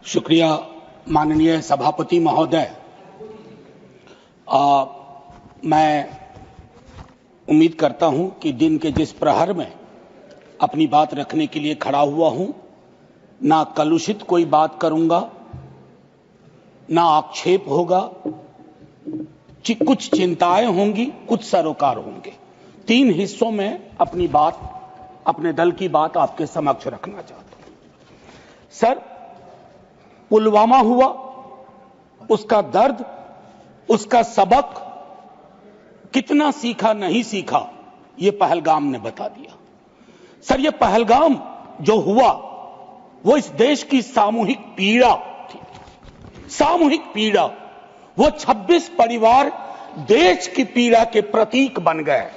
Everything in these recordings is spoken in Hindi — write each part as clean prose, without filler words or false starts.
शुक्रिया माननीय सभापति महोदय। मैं उम्मीद करता हूं कि दिन के जिस प्रहर में अपनी बात रखने के लिए खड़ा हुआ हूं, ना कलुषित कोई बात करूंगा, ना आक्षेप होगा, कुछ चिंताएं होंगी, कुछ सरोकार होंगे। 3 हिस्सों में अपनी बात, अपने दल की बात आपके समक्ष रखना चाहता हूं। सर, पुलवामा हुआ, उसका दर्द, उसका सबक कितना सीखा नहीं सीखा, ये पहलगाम ने बता दिया। सर, ये पहलगाम जो हुआ वो इस देश की सामूहिक पीड़ा थी, सामूहिक पीड़ा। वो 26 परिवार देश की पीड़ा के प्रतीक बन गए।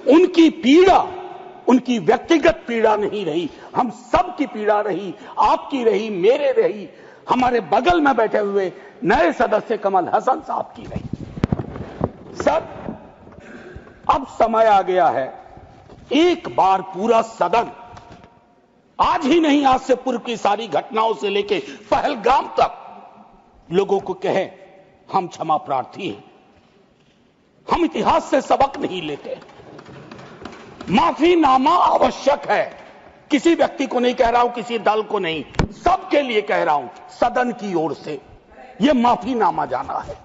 उनकी पीड़ा उनकी व्यक्तिगत पीड़ा नहीं रही, हम सब की पीड़ा रही, आपकी रही, मेरे रही, हमारे बगल में बैठे हुए नए सदस्य कमल हसन साहब की रही। सर, अब समय आ गया है, एक बार पूरा सदन, आज ही नहीं, आज से पूर्व की सारी घटनाओं से लेके पहलगाम तक लोगों को कहे हम क्षमा प्रार्थी हैं, हम इतिहास से सबक नहीं लेते। माफीनामा आवश्यक है। किसी व्यक्ति को नहीं कह रहा हूं, किसी दल को नहीं, सबके लिए कह रहा हूं, सदन की ओर से यह माफीनामा जाना है।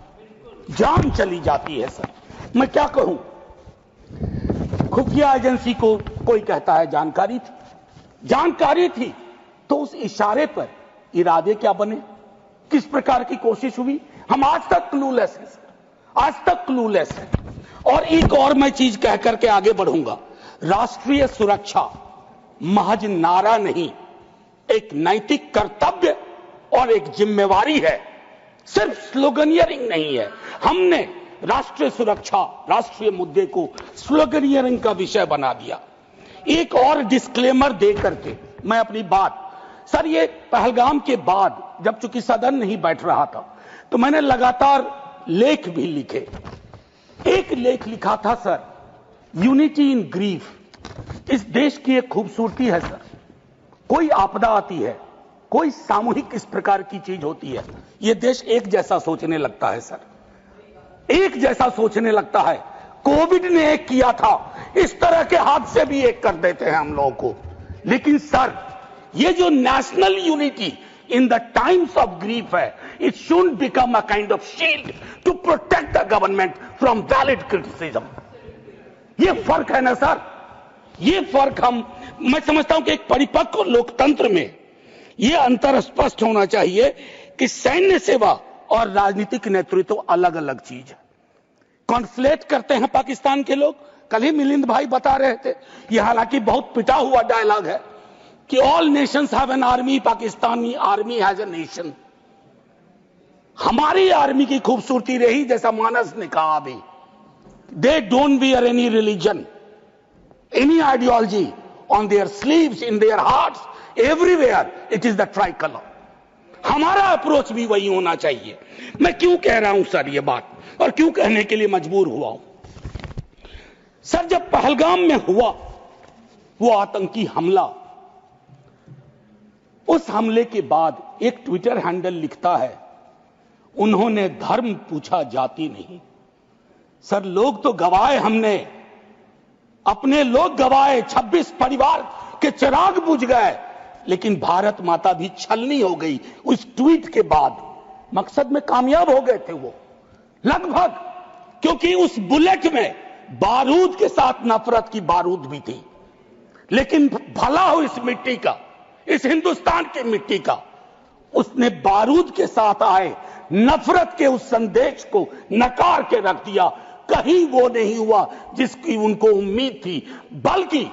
जान चली जाती है। सर, मैं क्या कहूं, खुफिया एजेंसी को कोई कहता है जानकारी थी, तो उस इशारे पर इरादे क्या बने, किस प्रकार की कोशिश हुई, हम आज तक क्लूलेस हैं। आज तक क्लूलेस है। और एक और मैं चीज कह करके आगे बढ़ूंगा, राष्ट्रीय सुरक्षा महज नारा नहीं, एक नैतिक कर्तव्य और एक जिम्मेवारी है, सिर्फ स्लोगनियरिंग नहीं है। हमने राष्ट्रीय सुरक्षा, राष्ट्रीय मुद्दे को स्लोगनियरिंग का विषय बना दिया। एक और डिस्क्लेमर दे करके मैं अपनी बात, सर, ये पहलगाम के बाद जब चूंकि सदन नहीं बैठ रहा था, तो मैंने लगातार लेख भी लिखे। एक लेख लिखा था, सर, यूनिटी इन ग्रीफ। इस देश की एक खूबसूरती है सर, कोई आपदा आती है, कोई सामूहिक इस प्रकार की चीज होती है, यह देश एक जैसा सोचने लगता है। सर, एक जैसा सोचने लगता है। कोविड ने एक किया था, इस तरह के हादसे भी एक कर देते हैं हम लोगों को। लेकिन सर, ये जो national unity in the times of grief है, it should become a kind of shield to protect the government from valid criticism. ये फर्क है ना सर, ये फर्क मैं समझता हूं कि एक परिपक्व लोकतंत्र में यह अंतर स्पष्ट होना चाहिए कि सैन्य सेवा और राजनीतिक नेतृत्व अलग अलग चीज है। कॉन्फ्लेट करते हैं पाकिस्तान के लोग। कल ही मिलिंद भाई बता रहे थे, यह हालांकि बहुत पिटा हुआ डायलॉग है कि all Nations have an army, Pakistani army has a nation. हमारी आर्मी की खूबसूरती रही, जैसा मानस ने कहा अभी, they don't wear any religion, any ideology on their sleeves, in their hearts, everywhere it is the tricolour. हमारा अप्रोच भी वही होना चाहिए। मैं क्यों कह रहा हूं सर ये बात, और क्यों कहने के लिए मजबूर हुआ हूं? सर, जब पहलगाम में हुआ वो आतंकी हमला, उस हमले के बाद एक ट्विटर हैंडल लिखता है, उन्होंने धर्म पूछा, जाति नहीं। सर, लोग तो गवाए, हमने अपने लोग गवाए, 26 परिवार के चिराग बुझ गए, लेकिन भारत माता भी छलनी हो गई उस ट्वीट के बाद। मकसद में कामयाब हो गए थे वो लगभग, क्योंकि उस बुलेट में बारूद के साथ नफरत की बारूद भी थी। लेकिन भला हो इस मिट्टी का, इस हिंदुस्तान की मिट्टी का, उसने बारूद के साथ आए नफरत के उस संदेश को नकार के रख दिया। कहीं वो नहीं हुआ जिसकी उनको उम्मीद थी, बल्कि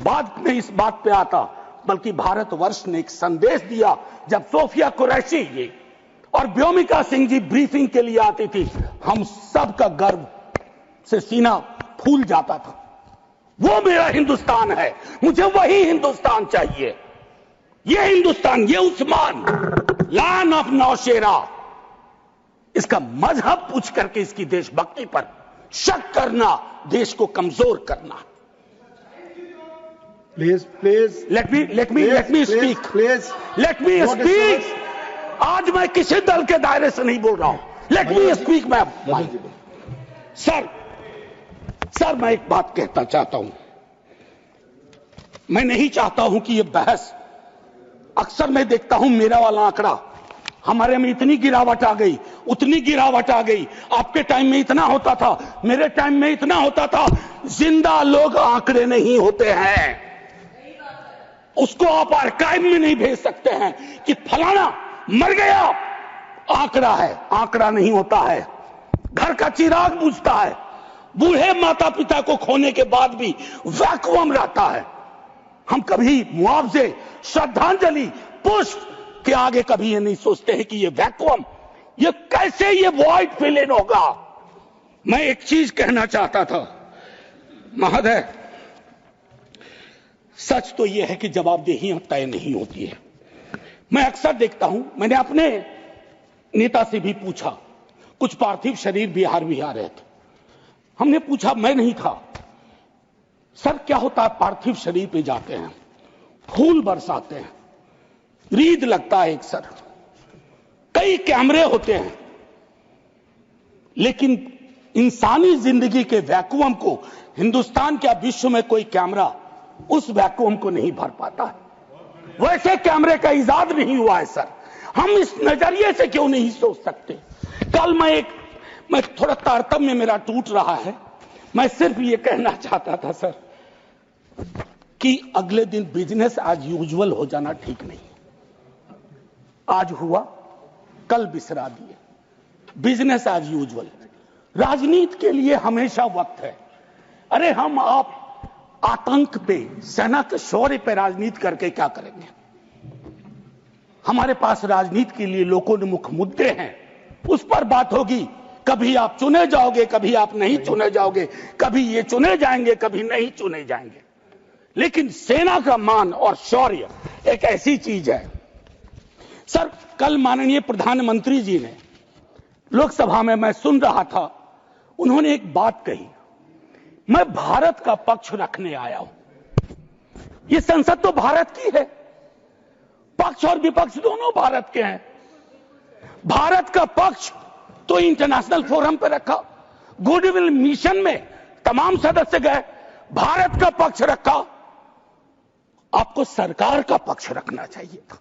बाद में इस बात पे आता, बल्कि भारतवर्ष ने एक संदेश दिया। जब सोफिया कुरैशी जी और व्योमिका सिंह जी ब्रीफिंग के लिए आती थी, हम सब का गर्व से सीना फूल जाता था। वो मेरा हिंदुस्तान है, मुझे वही हिंदुस्तान चाहिए। ये हिंदुस्तान, ये उस्मान, लैंड ऑफ नौशेरा, इसका मजहब पूछ करके इसकी देशभक्ति पर शक करना देश को कमजोर करना। Please. Let me speak. Please. Let me speak. आज मैं किसी दल के दायरे से नहीं बोल रहा हूं। Let me speak ma'am. Sir मैं एक बात कहना चाहता हूं। मैं नहीं चाहता हूं कि यह बहस, अक्सर मैं देखता हूं मेरा वाला आंकड़ा, हमारे में इतनी गिरावट आ गई, उतनी गिरावट आ गई, आपके टाइम में इतना होता था, मेरे टाइम में इतना होता था। जिंदा लोग आंकड़े नहीं होते हैं, उसको आप आर्काइव में नहीं भेज सकते हैं कि फलाना मर गया, आंकड़ा है, आंकड़ा नहीं होता है। घर का चिराग बुझता है, बूढ़े माता पिता को खोने के बाद भी वैक्यूम रहता है। हम कभी मुआवजे, श्रद्धांजलि, पुष्प के आगे कभी ये नहीं सोचते हैं कि ये वैक्यूम, ये कैसे ये वॉइड फिल इन होगा। मैं एक चीज कहना चाहता था महोदय, सच तो यह है कि जवाबदेही तय नहीं होती है। मैं अक्सर देखता हूं, मैंने अपने नेता से भी पूछा, कुछ पार्थिव शरीर बिहार आ रहे थे, हमने पूछा, मैं नहीं था, सर क्या होता है पार्थिव शरीर पे जाते हैं, फूल बरसाते हैं, रीद लगता है एक सर, कई कैमरे होते हैं, लेकिन इंसानी जिंदगी के वैक्यूम को हिंदुस्तान क्या विश्व में कोई कैमरा उस वैक्यूम को नहीं भर पाता है। वैसे कैमरे का इजाद नहीं हुआ है सर। हम इस नजरिए से क्यों नहीं सोच सकते। कल मैं थोड़ा तारतम्य मेरा टूट रहा है, मैं सिर्फ ये कहना चाहता था सर कि अगले दिन बिजनेस एज यूजुअल हो जाना ठीक नहीं। आज हुआ, कल बिसरा दिए, बिजनेस एज यूजुअल। राजनीति के लिए हमेशा वक्त है। अरे हम आप आतंक पे, सेना के शौर्य पे राजनीति करके क्या करेंगे। हमारे पास राजनीति के लिए लोकोन्मुख मुद्दे हैं, उस पर बात होगी। कभी आप चुने जाओगे, कभी आप नहीं चुने जाओगे, कभी ये चुने जाएंगे, कभी नहीं चुने जाएंगे। लेकिन सेना का मान और शौर्य एक ऐसी चीज है। सर कल माननीय प्रधानमंत्री जी ने लोकसभा में, मैं सुन रहा था, उन्होंने एक बात कही, मैं भारत का पक्ष रखने आया हूं। ये संसद तो भारत की है, पक्ष और विपक्ष दोनों भारत के हैं। भारत का पक्ष तो इंटरनेशनल फोरम पर रखा, गुडविल मिशन में तमाम सदस्य गए, भारत का पक्ष रखा। आपको सरकार का पक्ष रखना चाहिए था।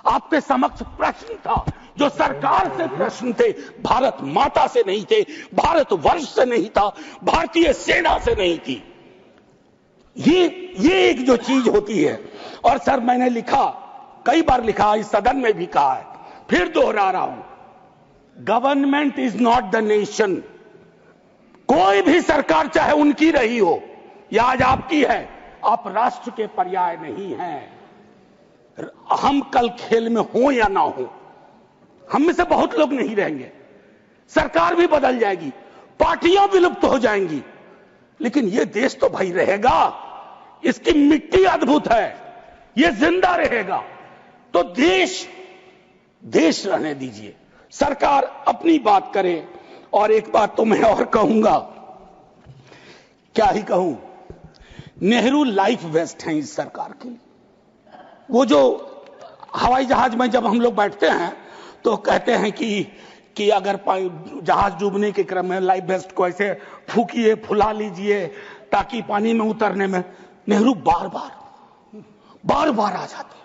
आपके समक्ष प्रश्न था, जो सरकार से प्रश्न थे, भारत माता से नहीं थे, भारत वर्ष से नहीं था, भारतीय सेना से नहीं थी। ये एक जो चीज होती है। और सर मैंने लिखा, कई बार लिखा, इस सदन में भी कहा है, फिर दोहरा रहा हूं, government is not the nation. कोई भी सरकार चाहे उनकी रही हो या आज आपकी है, आप राष्ट्र के पर्याय नहीं हैं। हम कल खेल में हो या ना हो, हम में से बहुत लोग नहीं रहेंगे, सरकार भी बदल जाएगी, पार्टियां विलुप्त हो जाएंगी, लेकिन ये देश तो भाई रहेगा। इसकी मिट्टी अद्भुत है, ये जिंदा रहेगा। तो देश रहने दीजिए, सरकार अपनी बात करे। और एक बात तो मैं और कहूंगा, क्या ही कहूं, नेहरू लाइफ वेस्ट है इस सरकार की। वो जो हवाई जहाज में जब हम लोग बैठते हैं तो कहते हैं कि अगर जहाज डूबने के क्रम में लाइफ वेस्ट को ऐसे फूकिए, फुला लीजिए ताकि पानी में उतरने में, नेहरू बार बार आ जाते हैं।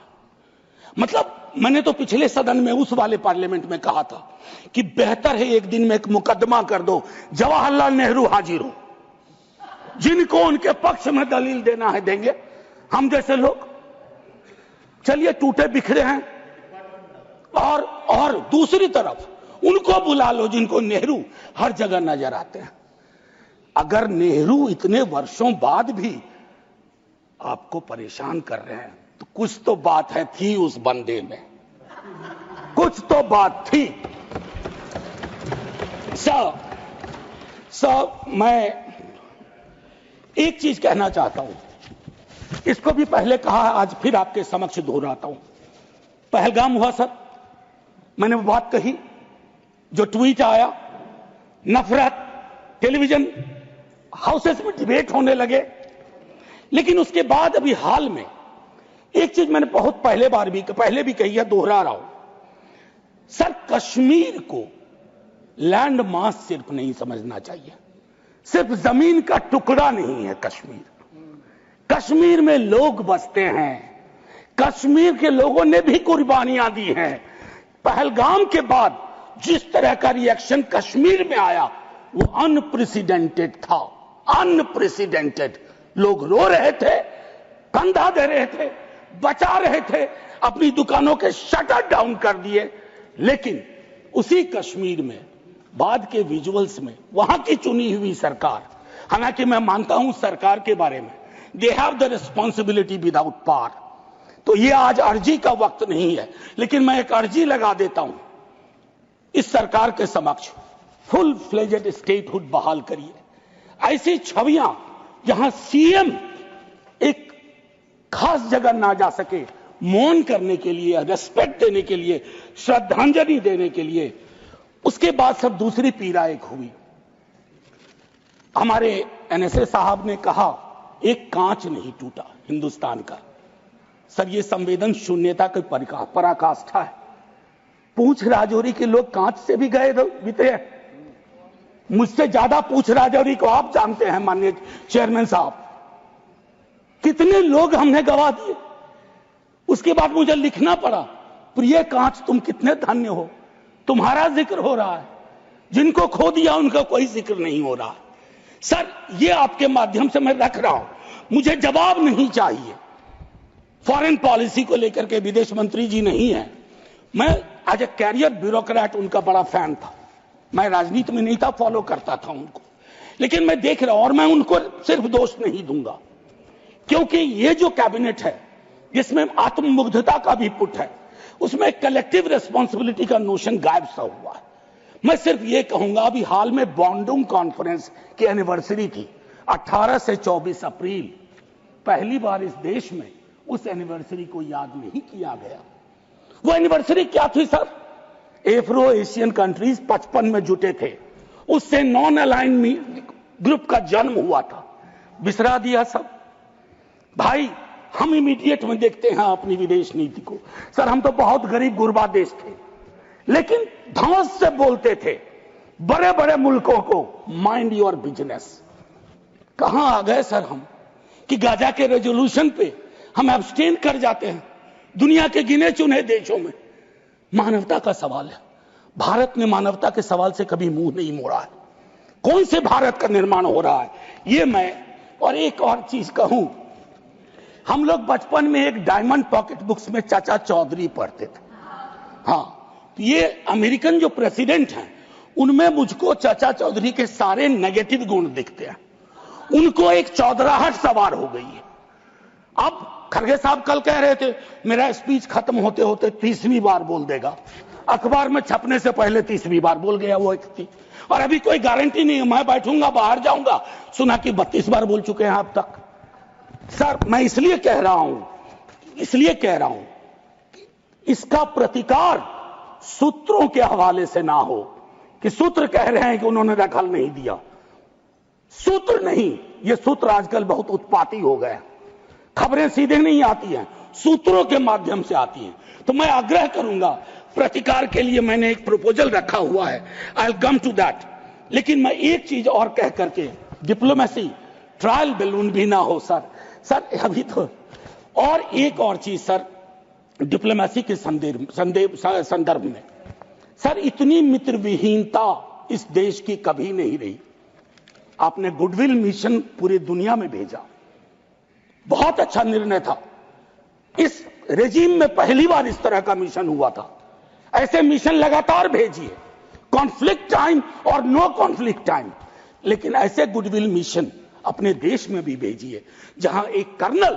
मतलब मैंने तो पिछले सदन में उस वाले पार्लियामेंट में कहा था कि बेहतर है एक दिन में एक मुकदमा कर दो, जवाहरलाल नेहरू हाजिर हो, जिनको उनके पक्ष में दलील देना है देंगे, हम जैसे लोग चलिए टूटे बिखरे हैं। और दूसरी तरफ उनको बुला लो जिनको नेहरू हर जगह नजर आते हैं। अगर नेहरू इतने वर्षों बाद भी आपको परेशान कर रहे हैं तो कुछ तो बात है, थी उस बंदे में, कुछ तो बात थी। मैं एक चीज कहना चाहता हूं, इसको भी पहले कहा, आज फिर आपके समक्ष दोहराता हूं। पहलगाम हुआ सर, मैंने वो बात कही, जो ट्वीट आया, नफरत, टेलीविजन हाउसेस में डिबेट होने लगे। लेकिन उसके बाद अभी हाल में एक चीज मैंने बहुत पहले भी कही है, दोहरा रहा हूं। सर कश्मीर को लैंड मास सिर्फ नहीं समझना चाहिए, सिर्फ जमीन का टुकड़ा नहीं है कश्मीर। कश्मीर में लोग बसते हैं, कश्मीर के लोगों ने भी कुर्बानियां दी हैं। पहलगाम के बाद जिस तरह का रिएक्शन कश्मीर में आया वो अनप्रेसिडेंटेड था, अनप्रेसिडेंटेड। लोग रो रहे थे, कंधा दे रहे थे, बचा रहे थे, अपनी दुकानों के शटर डाउन कर दिए। लेकिन उसी कश्मीर में बाद के विजुअल्स में वहां की चुनी हुई सरकार, हालांकि मैं मानता हूं सरकार के बारे में, they have the responsibility without power, तो ये आज अर्जी का वक्त नहीं है, लेकिन मैं एक अर्जी लगा देता हूं इस सरकार के समक्ष, फुल फ्लेजेड स्टेटहुड बहाल करिए। ऐसी छवियां जहां सीएम एक खास जगह ना जा सके, मौन करने के लिए, रेस्पेक्ट देने के लिए, श्रद्धांजलि देने के लिए, उसके बाद सब दूसरी पीड़ा एक हुई। हमारे एनएसए साहब ने कहा एक कांच नहीं टूटा हिंदुस्तान का। सर ये संवेदन शून्यता की पराकाष्ठा है। पूंछ राजौरी के लोग कांच से भी गए बीते हैं। मुझसे ज्यादा पूंछ राजौरी को आप जानते हैं माननीय चेयरमैन साहब, कितने लोग हमने गवा दिए। उसके बाद मुझे लिखना पड़ा, प्रिय कांच तुम कितने धन्य हो, तुम्हारा जिक्र हो रहा है, जिनको खो दिया उनका कोई जिक्र नहीं हो रहा। सर ये आपके माध्यम से मैं रख रहा हूं, मुझे जवाब नहीं चाहिए। फॉरेन पॉलिसी को लेकर के विदेश मंत्री जी नहीं है, मैं एज ए कैरियर ब्यूरोक्रेट उनका बड़ा फैन था। मैं राजनीति में नहीं था, फॉलो करता था उनको, लेकिन मैं देख रहा हूं और मैं उनको सिर्फ दोष नहीं दूंगा, क्योंकि ये जो कैबिनेट है जिसमें आत्ममुग्धता का भी पुट है, उसमें कलेक्टिव रिस्पॉन्सिबिलिटी का नोशन गायब सा हुआ है। मैं सिर्फ ये कहूंगा, अभी हाल में बॉन्डुंग कॉन्फ्रेंस की एनिवर्सरी थी 18 से 24 अप्रैल, पहली बार इस देश में उस एनिवर्सरी को याद नहीं किया गया। वो एनिवर्सरी क्या थी सर? एफ्रो एशियन कंट्रीज 55 में जुटे थे, उससे नॉन अलाइन ग्रुप का जन्म हुआ था, बिसरा दिया सब। भाई हम इमीडिएट में देखते हैं अपनी विदेश नीति को। सर हम तो बहुत गरीब गुरबा देश थे, लेकिन धौंस से बोलते थे बड़े बड़े मुल्कों को माइंड योर बिजनेस। कहां आ गए सर हम कि गाजा के रेजोल्यूशन पे हम एब्सटेन कर जाते हैं दुनिया के गिने चुने देशों में। मानवता का सवाल है, भारत ने मानवता के सवाल से कभी मुंह नहीं मोड़ा है। कौन से भारत का निर्माण हो रहा है ये मैं, और एक और चीज कहूं, हम लोग बचपन में एक डायमंड पॉकेट बुक्स में चाचा चौधरी पढ़ते थे। हाँ, ये अमेरिकन जो प्रेसिडेंट हैं उनमें मुझको चाचा चौधरी के सारे नेगेटिव गुण दिखते हैं। उनको एक चौधराहट सवार हो गई है। अब खरगे साहब कल कह रहे थे मेरा स्पीच खत्म होते होते 30वीं बार बोल देगा, अखबार में छपने से पहले 30वीं बार बोल गया वो व्यक्ति, और अभी कोई गारंटी नहीं है, मैं बैठूंगा बाहर जाऊंगा सुना कि 32 बार बोल चुके हैं अब तक। सर मैं इसलिए कह रहा हूं इसका प्रतिकार सूत्रों के हवाले से ना हो कि सूत्र कह रहे हैं कि उन्होंने दखल नहीं दिया। सूत्र नहीं, ये सूत्र आजकल बहुत उत्पाती हो गए, खबरें सीधे नहीं आती हैं, सूत्रों के माध्यम से आती हैं। तो मैं आग्रह करूंगा, प्रतिकार के लिए मैंने एक प्रपोजल रखा हुआ है, I will come to that. लेकिन मैं एक चीज और कह करके, डिप्लोमेसी ट्रायल बैलून भी ना हो सर अभी तो। और एक और चीज सर, डिप्लोमेसी के संदर्भ में सर, इतनी मित्र विहीनता इस देश की कभी नहीं रही। आपने गुडविल मिशन पूरी दुनिया में भेजा, बहुत अच्छा निर्णय था। इस रेजिम में पहली बार इस तरह का मिशन हुआ था। ऐसे मिशन लगातार भेजिए, कॉन्फ्लिक्ट टाइम और नो कॉन्फ्लिक्ट टाइम, लेकिन ऐसे गुडविल मिशन अपने देश में भी भेजिए जहां एक कर्नल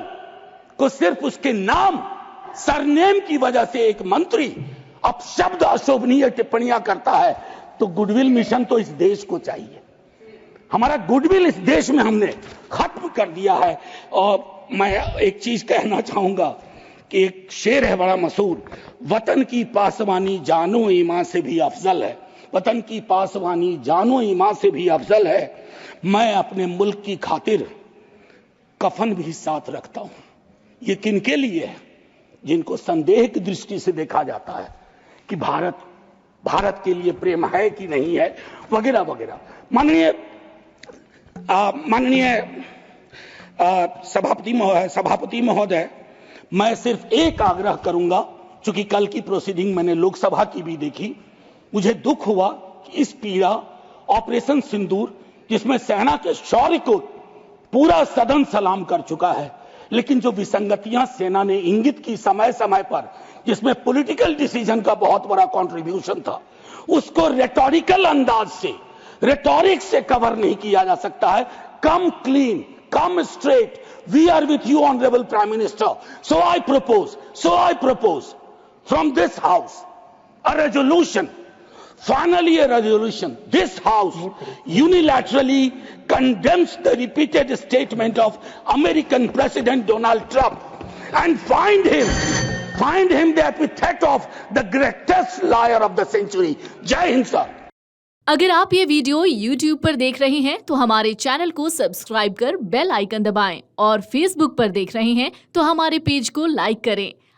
को सिर्फ उसके नाम सरनेम की वजह से एक मंत्री अपशब्द अशोभनीय टिप्पणियां करता है, तो गुडविल मिशन तो इस देश को चाहिए। हमारा गुडविल इस देश में हमने खत्म कर दिया है। और मैं एक चीज कहना चाहूंगा कि एक शेर है बड़ा मशहूर, वतन की पासवानी जानो ईमान से भी अफजल है, वतन की पासवानी जानो ईमान से भी अफजल है। मैं अपने मुल्क की खातिर कफन भी साथ रखता हूं। ये किनके लिए है? जिनको संदेह की दृष्टि से देखा जाता है कि भारत भारत के लिए प्रेम है कि नहीं है, वगैरह वगैरह। माननीय सभापति महोदय, मैं सिर्फ एक आग्रह करूंगा, चूंकि कल की प्रोसीडिंग मैंने लोकसभा की भी देखी, मुझे दुख हुआ कि इस पीड़ा ऑपरेशन सिंदूर, जिसमें सेना के शौर्य को पूरा सदन सलाम कर चुका है, लेकिन जो विसंगतियां सेना ने इंगित की समय समय पर, जिसमें पॉलिटिकल डिसीजन का बहुत बड़ा कंट्रीब्यूशन था, उसको रेटोरिकल अंदाज से, रेटोरिक से कवर नहीं किया जा सकता है। Come clean, come straight, we are with you honourable prime minister, so I propose from this house a resolution, finally a resolution. This house unilaterally condemns the repeated statement of American President Donald Trump and find him the epithet of the greatest liar of the century. Jai Hind sir. अगर आप ये वीडियो YouTube पर देख रहे हैं तो हमारे चैनल को सब्सक्राइब कर बेल आइकन दबाएं और Facebook पर देख रहे हैं तो हमारे पेज को लाइक करें।